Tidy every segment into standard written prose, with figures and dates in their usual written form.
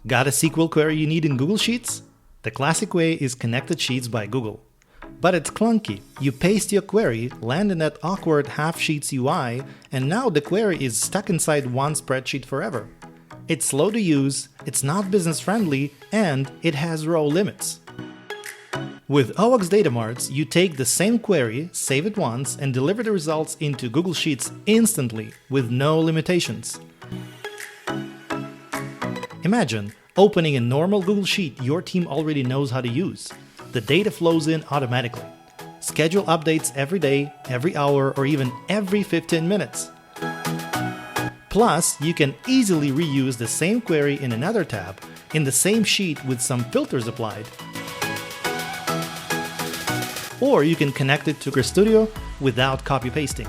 Got a SQL query you need in Google Sheets? The classic way is Connected Sheets by Google. But it's clunky. You paste your query, land in that awkward half-sheets UI, and now the query is stuck inside one spreadsheet forever. It's slow to use, it's not business-friendly, and it has row limits. With OWOX Data Marts, you take the same query, save it once, and deliver the results into Google Sheets instantly, with no limitations. Imagine opening a normal Google Sheet your team already knows how to use. The data flows in automatically. Schedule updates every day, every hour, or even every 15 minutes. Plus, you can easily reuse the same query in another tab, in the same sheet with some filters applied. Or you can connect it to RStudio without copy-pasting.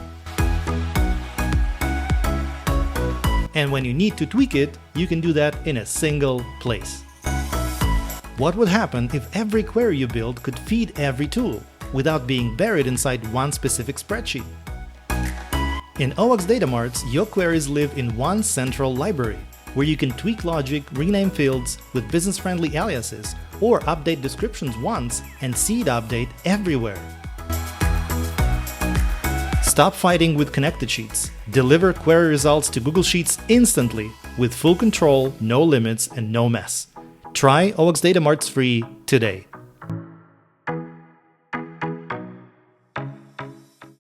And when you need to tweak it, you can do that in a single place. What would happen if every query you build could feed every tool, without being buried inside one specific spreadsheet? In OWOX Data Marts, your queries live in one central library, where you can tweak logic, rename fields with business-friendly aliases, or update descriptions once and see it update everywhere. Stop fighting with Connected Sheets. Deliver query results to Google Sheets instantly, with full control, no limits, and no mess. Try OWOX Data Marts free today.